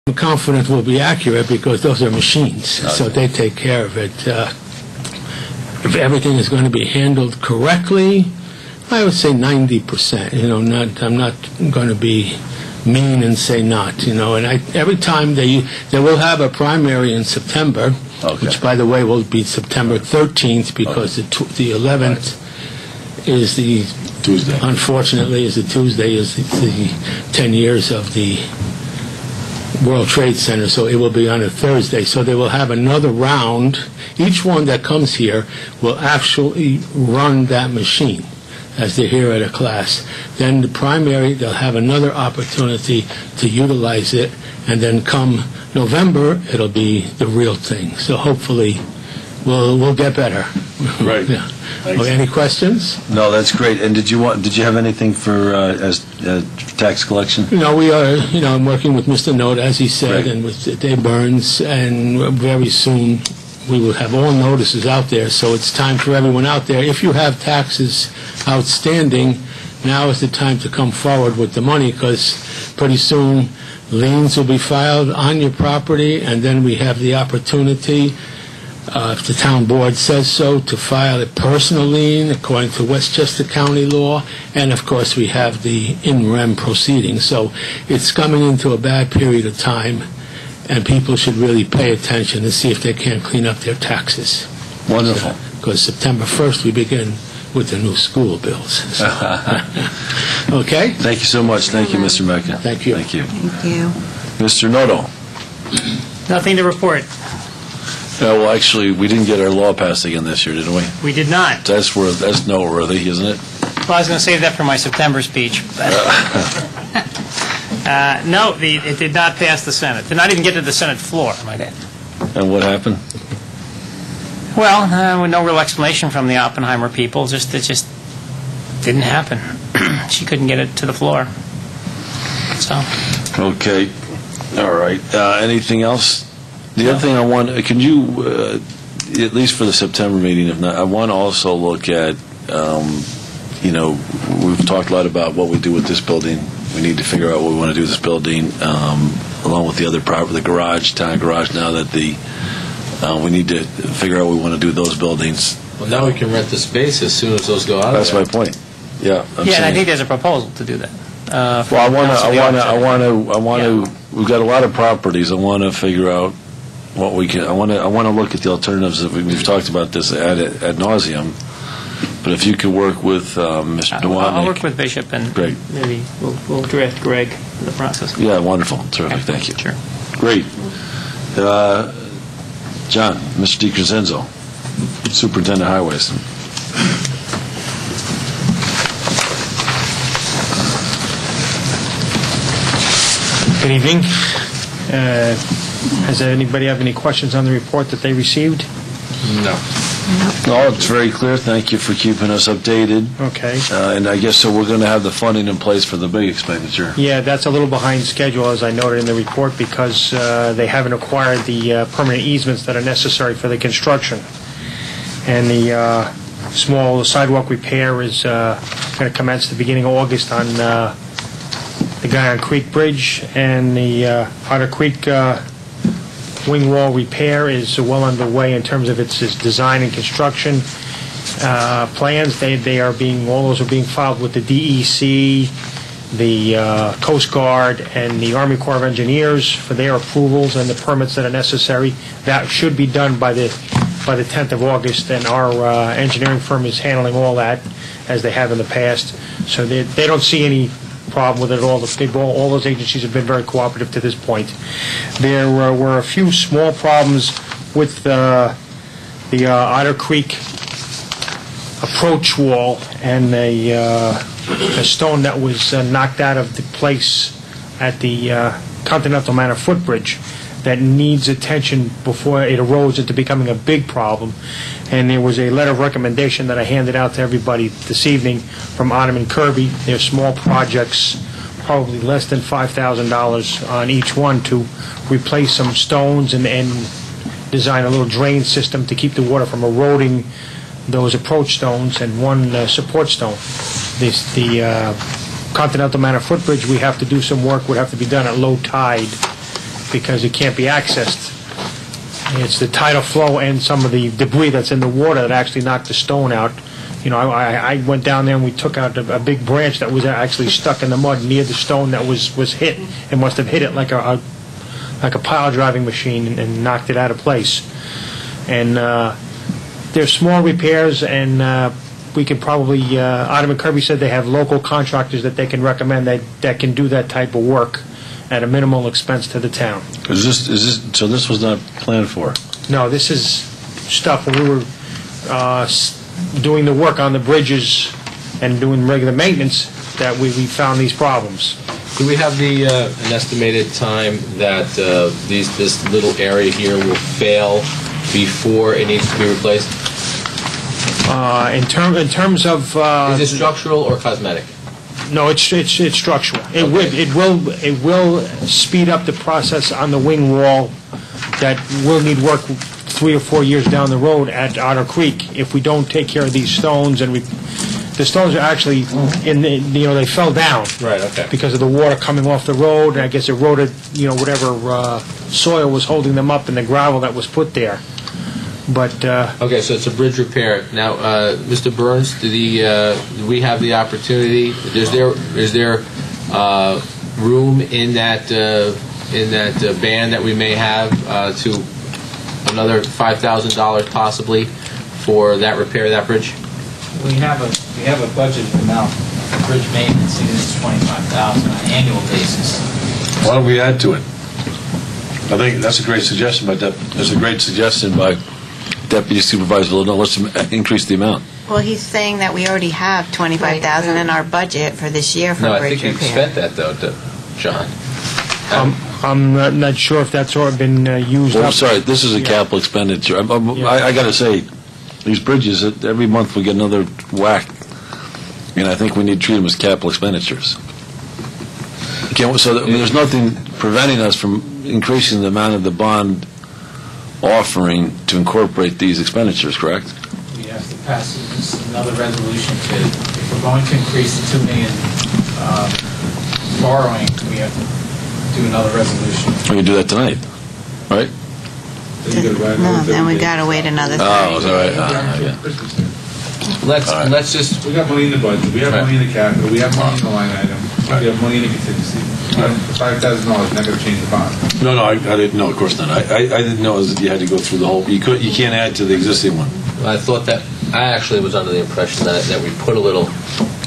I'm confident will be accurate because those are machines, Okay. so they take care of it. If everything is going to be handled correctly, I would say 90%. I'm not going to be mean and say not. And every time they will have a primary in September, Okay. which by the way will be September 13th because the 11th is the Tuesday. Unfortunately, is the Tuesday is the 10 years of the World Trade Center, so it will be on a Thursday. So they will have another round. Each one that comes here will actually run that machine as they're here at a class. Then the primary, they'll have another opportunity to utilize it, and then come November, it'll be the real thing. So hopefully we'll get better. Right. Yeah. Okay, any questions? No, that's great. And did you have anything for as tax collection? We are, I'm working with Mr. Note, as he said, Right. and with Dave Burns, and very soon we will have all notices out there, so it's time for everyone out there. If you have taxes outstanding, now is the time to come forward with the money, because pretty soon liens will be filed on your property, and then we have the opportunity, if the town board says so, to file a personal lien according to Westchester County law, and of course we have the in rem proceeding. So it's coming into a bad period of time, and people should really pay attention to see if they can't clean up their taxes. Wonderful. Because September 1st we begin with the new school bills. So. Okay? Thank you so much. Thank you, Mr. Mecca. Thank you. Thank you. Thank you. Mr. Noto. Nothing to report. Well, actually, we didn't get our law passed again this year, didn't we? We did not. That's noteworthy, isn't it? Well, I was going to save that for my September speech. But no, it did not pass the Senate. Did not even get to the Senate floor, I might add. And what happened? Well, no real explanation from the Oppenheimer people. It just didn't happen. She couldn't get it to the floor. So. Okay. All right. Anything else? The other thing I want, can you, at least for the September meeting, if not, I want to also look at, we've talked a lot about what we do with this building. We need to figure out what we want to do with this building, along with the other property, the garage, town garage, now that we need to figure out what we want to do with those buildings. Well, now we can rent the space as soon as those go out. That's my point. Yeah. And I think there's a proposal to do that. Well, I want to. We've got a lot of properties. I want to figure out what we can. I want to look at the alternatives. We've talked about this ad nauseum. But if you could work with Mr. Dewanick. I'll work with Bishop, and great. Maybe we'll draft Greg for the process. Yeah, wonderful, terrific. Thank you. Sure. Great. John, Mr. DeCresenzo, Superintendent of Highways. Good evening. Does anybody have any questions on the report that they received? No. No, it's very clear. Thank you for keeping us updated. Okay. And I guess so we're going to have the funding in place for the big expenditure. Yeah, that's a little behind schedule, as I noted in the report, because they haven't acquired the permanent easements that are necessary for the construction. And the small sidewalk repair is going to commence at the beginning of August on the Guyon Creek Bridge, and the Otter Creek wing wall repair is well underway in terms of its design and construction plans. All those are being filed with the DEC, the Coast Guard, and the Army Corps of Engineers for their approvals and the permits that are necessary. That should be done by the 10th of August, and our engineering firm is handling all that as they have in the past. So they don't see any problem with it at all. All those agencies have been very cooperative to this point. There were a few small problems with the Otter Creek approach wall and a stone that was knocked out of the place at the Continental Manor footbridge that needs attention before it erodes into becoming a big problem. And there was a letter of recommendation that I handed out to everybody this evening from Autumn and Kirby. They're small projects, probably less than $5,000 on each one, to replace some stones and design a little drain system to keep the water from eroding those approach stones, and one support stone. The Continental Manor footbridge, we have to do some work, would have to be done at low tide, because it can't be accessed. It's the tidal flow and some of the debris that's in the water that actually knocked the stone out. You know, I went down there and we took out a big branch that was actually stuck in the mud near the stone that was hit. It must have hit it like a pile driving machine and knocked it out of place. And there's small repairs, and we could probably, Adam and Kirby said they have local contractors that they can recommend that can do that type of work at a minimal expense to the town. So this was not planned for? No, this is stuff when we were doing the work on the bridges and doing regular maintenance that we found these problems. Do we have an estimated time that this little area here will fail before it needs to be replaced? In terms of Is it structural or cosmetic? no, it's structural. It will speed up the process on the wing wall that will need work 3 or 4 years down the road at Otter Creek if we don't take care of these stones. And the stones are actually they fell down. Right. Okay. Because of the water coming off the road, and I guess eroded, whatever soil was holding them up and the gravel that was put there. But Okay, so it's a bridge repair. Now, Mr. Burns, do we have the opportunity? Is there room in that band that we may have to another $5,000 possibly for that repair of that bridge? We have a budget amount for bridge maintenance, and it's $25,000 on an annual basis. Why don't we add to it? I think that's a great suggestion by Deputy Supervisor Villanelle. Let's increase the amount. Well, he's saying that we already have $25,000 in our budget for this year for bridge repair. No, I think you spent that though, John. I'm not sure if that's already been used up. I'm sorry, this is a capital expenditure. I got to say, these bridges, every month we get another whack, and I think we need to treat them as capital expenditures. There's nothing preventing us from increasing the amount of the bond offering to incorporate these expenditures, correct? We have to pass another resolution if we're going to increase the $2 million borrowing, we have to do another resolution. We can do that tonight, right? No, then we got to wait another 30 Oh, is that right? days. Let's just. We got money in the budget, we have money in the capital, we have money in the line item, we have money in the contingency. $5,000 is not going to change the bond. No, I didn't know. Of course not. I didn't know that you had to go through the whole. You can't add to the existing one. I thought that I actually was under the impression that we put a little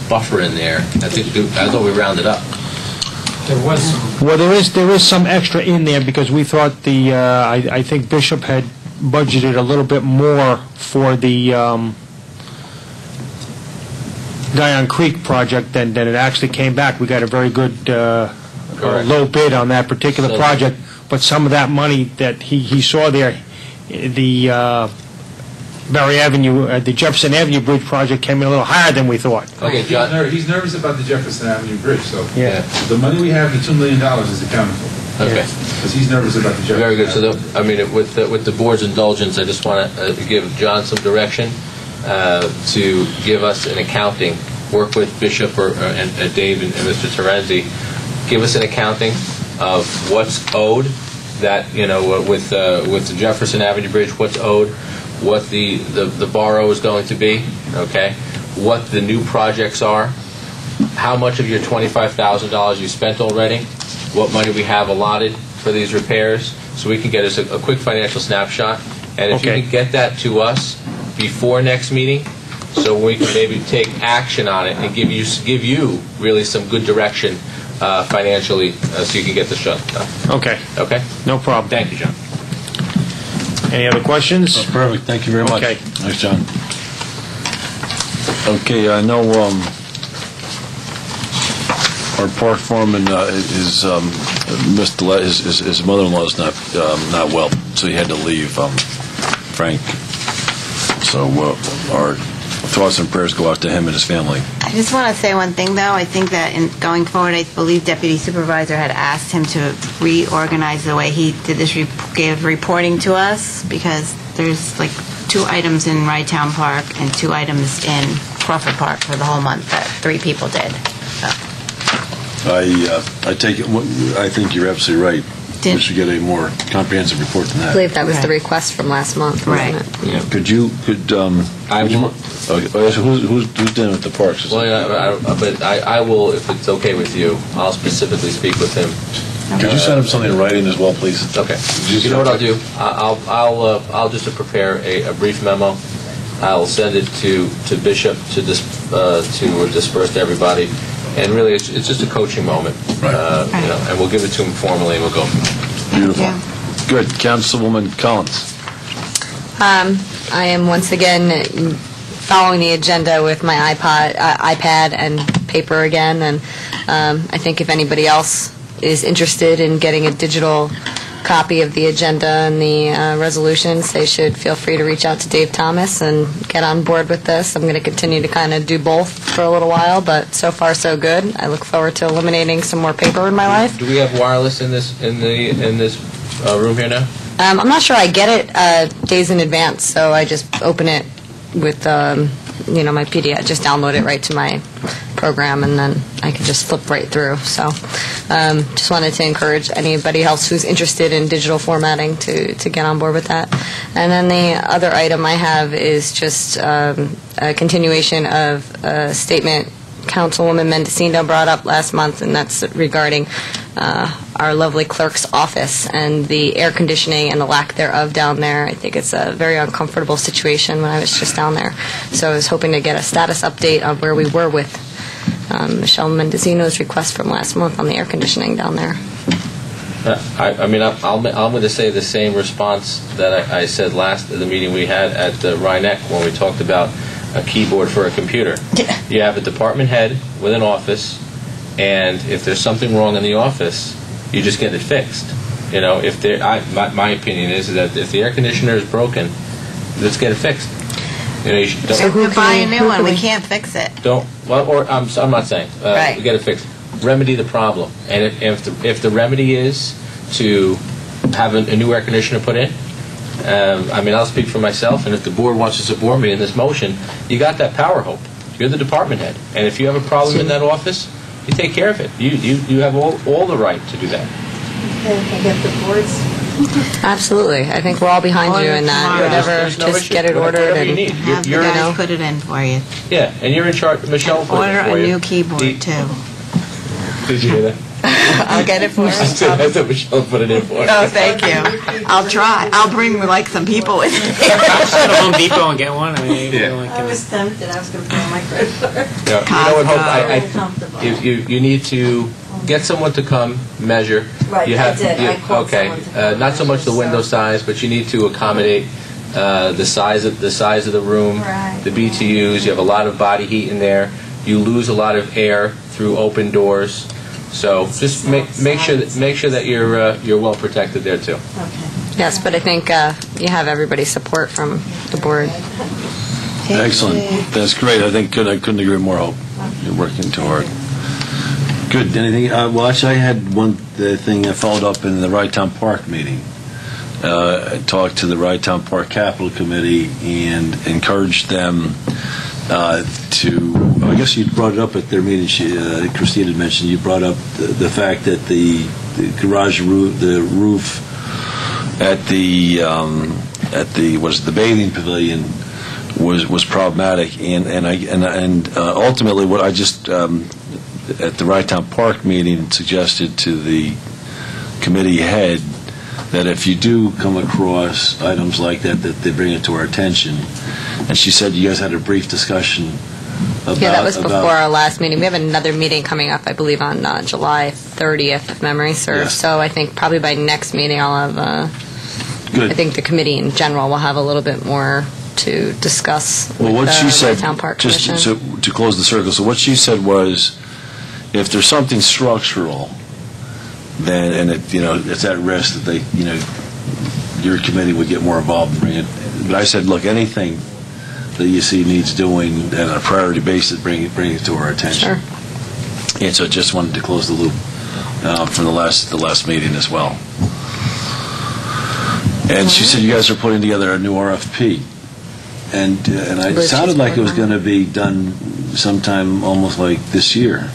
buffer in there. I thought we rounded up. There was some. Well, there is some extra in there because we thought I think Bishop had budgeted a little bit more for the Guyon Creek project than it actually came back. We got a very good low bid on that particular project, but some of that money that he saw there, the Barry Avenue, the Jefferson Avenue Bridge project came in a little higher than we thought. Okay, John. He's nervous about the Jefferson Avenue Bridge, so Yeah. the money we have, the $2 million is accounted for. Okay. Because he's nervous about the Jefferson Very good. Avenue. So, with the board's indulgence, I just want to give John some direction to give us an accounting. Work with Bishop and Dave and Mr. Terenzi. Give us an accounting of what's owed. That with the Jefferson Avenue Bridge, what's owed, what the borrow is going to be. Okay, what the new projects are. How much of your $25,000 you spent already. What money we have allotted for these repairs, so we can get us a quick financial snapshot. And if you can get that to us before next meeting, so we can maybe take action on it and give you really some good direction financially, so you can get this done. Okay. Okay? No problem. Thank you, John. Any other questions? Oh, perfect. Thank you very much. Okay. Thanks, John. Okay, I know our park foreman his mother-in-law is not well, so he had to leave. Frank. So our thoughts and prayers go out to him and his family. I just want to say one thing, though. I think that going forward, I believe Deputy Supervisor had asked him to reorganize the way he did this, gave reporting to us, because there's like 2 items in Rye-Town Park and 2 items in Crawford Park for the whole month that 3 people did. So. I take it. I think you're absolutely right. we should get a more comprehensive report than I that. believe that was the request from last month, wasn't Right. it? Yeah. I will. Okay, so who's dealing with the parks? Well, but I will, if it's okay with you, I'll specifically speak with him. Could you send him something in writing as well, please? Okay. You know what I'll do? I'll just prepare a brief memo. I'll send it to Bishop to disperse to everybody. And really, it's just a coaching moment. Right. You know, and we'll give it to him formally, and we'll go from there. Beautiful. Yeah. Good. Councilwoman Collins. I am once again following the agenda with my iPad and paper again, and I think if anybody else is interested in getting a digital copy of the agenda and the resolutions, they should feel free to reach out to Dave Thomas and get on board with this. I'm going to continue to kind of do both for a little while, but so far so good. I look forward to eliminating some more paper in my life. Do we have wireless in this room here now? I'm not sure I get it days in advance, so I just open it with my PDF, just download it right to my program, and then I can just flip right through. So just wanted to encourage anybody else who's interested in digital formatting to get on board with that. And then the other item I have is just a continuation of a statement Councilwoman Mendocino brought up last month, and that's regarding our lovely clerk's office and the air conditioning and the lack thereof down there. I think it's a very uncomfortable situation when I was just down there. So I was hoping to get a status update on where we were with Michelle Mendocino's request from last month on the air conditioning down there. I'm going to say the same response that I said last the meeting we had at Rhinebeck when we talked about a keyboard for a computer. Yeah. You have a department head with an office, and if there's something wrong in the office, you just get it fixed. You know, if my opinion is that if the air conditioner is broken, let's get it fixed. You know, you should, So who buy a new one? We can't fix it. I'm not saying Right. we get it fixed. Remedy the problem, and if the remedy is to have a new air conditioner put in, I'll speak for myself, and if the board wants to support me in this motion, you got that power, Hope. You're the department head, and if you have a problem in that office, you take care of it. You have all the right to do that. Absolutely. I think we're all behind you in that. Order Whatever, There's no just issue. get it ordered. Whatever you And need. Have the You're guys put it in for you. yeah, and you're in charge. Michelle will put Order it for a you. new keyboard, too. Did you hear that? I'll get it for I said Michelle put it in for you. Oh, thank you. I'll try. I'll bring, like, some people with me. Just go to Home Depot and get one. I mean, Yeah. I was tempted. I was going to put on my credit card. Yeah, you know what, Hope? Very comfortable. You need to get someone to come measure. Right, You have, I did. I called someone to come not so much the measure, window so- size, but you need to accommodate the size of the room, Right. the BTUs. You have a lot of body heat in there. You lose a lot of air through open doors. So just make sure that you're well protected there too. Okay. Yes, but I think you have everybody's support from the board. Excellent. That's great. I couldn't agree more, Hope. You're working too hard. Good. Anything? Well, actually, I had one thing I followed up in the Rye-Town Park meeting. I talked to the Rye-Town Park Capital Committee and encouraged them to, I guess you brought it up at their meeting, Christine had mentioned, you brought up the fact that the garage roof, the roof at the the bathing pavilion was problematic, and ultimately what I just at the Rye-Town Park meeting suggested to the committee head that if you do come across items like that they bring it to our attention. And she said you guys had a brief discussion about... Yeah, that was before our last meeting. We have another meeting coming up, I believe, on July 30th, if memory serves. Yes. So I think probably by next meeting I'll have, Good. I think the committee in general will have a little bit more to discuss Well, what with she the said, Town Park just Commission. to close the circle, so what she said was, if there's something structural, then, and it's at risk that your committee would get more involved and bring it. But I said, look, anything that you see needs doing and on a priority basis, bring it to our attention. Sure. And so just wanted to close the loop from the last meeting as well. And she said you guys are putting together a new RFP. And it sounded like it was going to be done sometime almost like this year.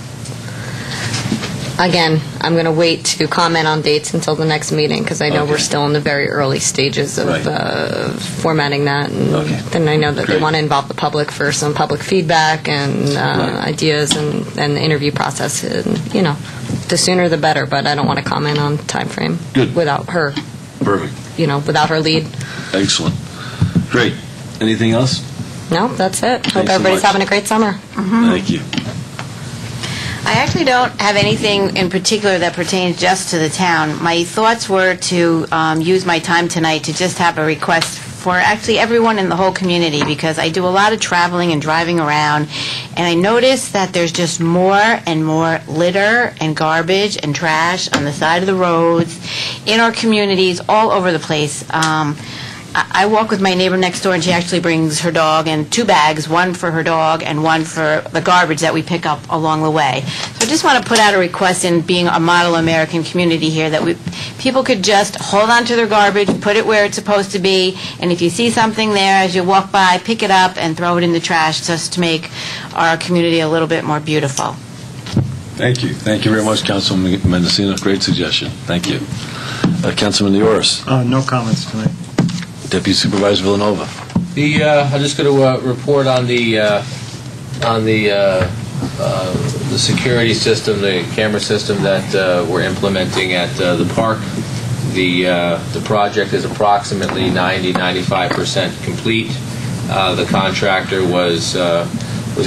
Again, I'm going to wait to comment on dates until the next meeting, because I know we're Okay. still in the very early stages of Right. formatting that. And Okay. then I know that they Great. want to involve the public for some public feedback and Right. ideas and the interview process. And, the sooner the better, but I don't want to comment on time frame Good. without her, Perfect. without her lead. Excellent. Great. Anything else? No, that's it. Hope Thanks so everybody's much. having a great summer. Thank you. I actually don't have anything in particular that pertains just to the town. My thoughts were to use my time tonight to just have a request for actually everyone in the whole community, because I do a lot of traveling and driving around, and I notice that there's just more and more litter and garbage and trash on the side of the roads in our communities all over the place. I walk with my neighbor next door, and she actually brings her dog and 2 bags, one for her dog and one for the garbage that we pick up along the way. So I just want to put out a request, in being a model American community here, that people could just hold on to their garbage, put it where it's supposed to be, and if you see something there as you walk by, pick it up and throw it in the trash, just to make our community a little bit more beautiful. Thank you. Thank you very much, Councilman Mendocino. Great suggestion. Thank you. Councilman Dioris. No comments tonight. Deputy Supervisor Villanova. I'm just going to report on the security system, the camera system that we're implementing at the park. The project is approximately 90-95% complete. The contractor was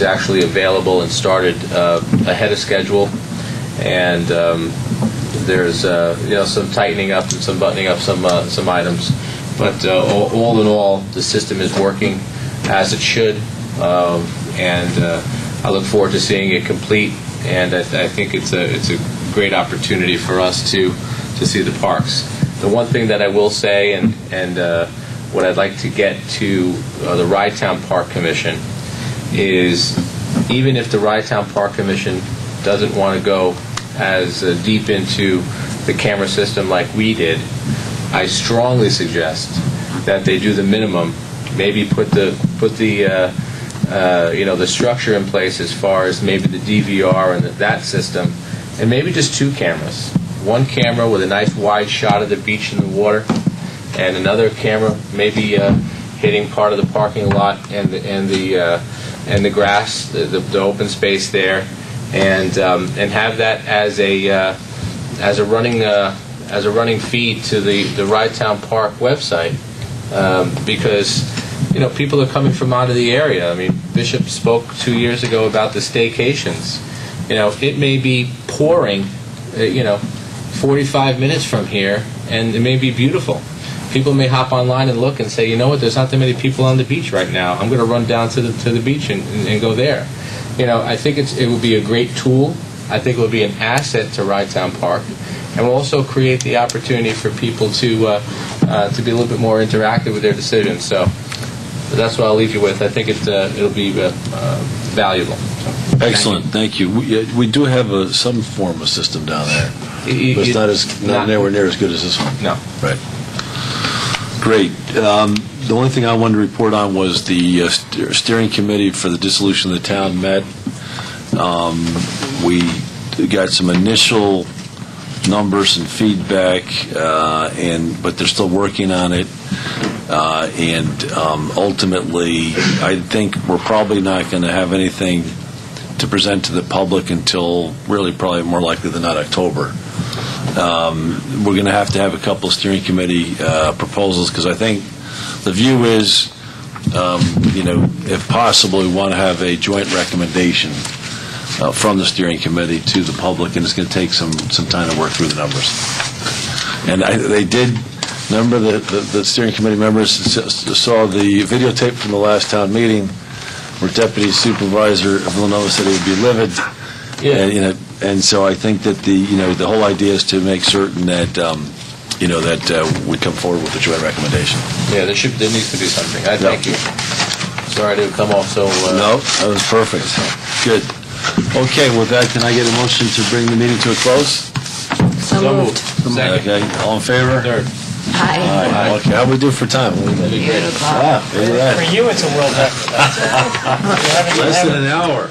actually available and started ahead of schedule, and there's some tightening up and some buttoning up some items. But all in all, the system is working as it should, and I look forward to seeing it complete. And I think it's a great opportunity for us to see the parks. The one thing that I will say, and what I'd like to get to the Rye-Town Park Commission, is even if the Rye-Town Park Commission doesn't want to go as deep into the camera system like we did, I strongly suggest that they do the minimum. Maybe put the structure in place as far as maybe the DVR and that system, and maybe just 2 cameras. One camera with a nice wide shot of the beach and the water, and another camera maybe hitting part of the parking lot and the grass, the open space there, and have that as a running feed to the Rye-Town Park website, because people are coming from out of the area. I mean, Bishop spoke 2 years ago about the staycations. It may be pouring 45 minutes from here, and it may be beautiful. People may hop online and look and say, you know what, there's not that many people on the beach right now. I'm going to run down to the beach and go there. I think it would be a great tool. I think it would be an asset to Rye-Town Park, and will also create the opportunity for people to be a little bit more interactive with their decisions. So that's what I'll leave you with. I think it'll be valuable. Excellent. Thank you. We do have some form of system down there, but it's not nowhere near as good as this one. No. Right. Great. The only thing I wanted to report on was the steering committee for the dissolution of the town met. We got some initial numbers and feedback, but they're still working on it. Ultimately, I think we're probably not going to have anything to present to the public until probably more likely than not October. We're going to have a couple of steering committee proposals, because I think the view is, if possible, we want to have a joint recommendation from the steering committee to the public, and it's going to take some time to work through the numbers. And they did. Remember, the steering committee members saw the videotape from the last town meeting, where Deputy Supervisor Villanova said he would be livid. Yeah. And so I think that the whole idea is to make certain that we come forward with a joint recommendation. Yeah, there needs to be something. I thank you. Sorry to come off so. No, that was perfect. Good. Okay, with that, can I get a motion to bring the meeting to a close? So moved. Second. Okay, all in favor? Third. Aye. Okay, how we do for time? That'd be great. Look at that. For you, it's a world record. Less than an hour.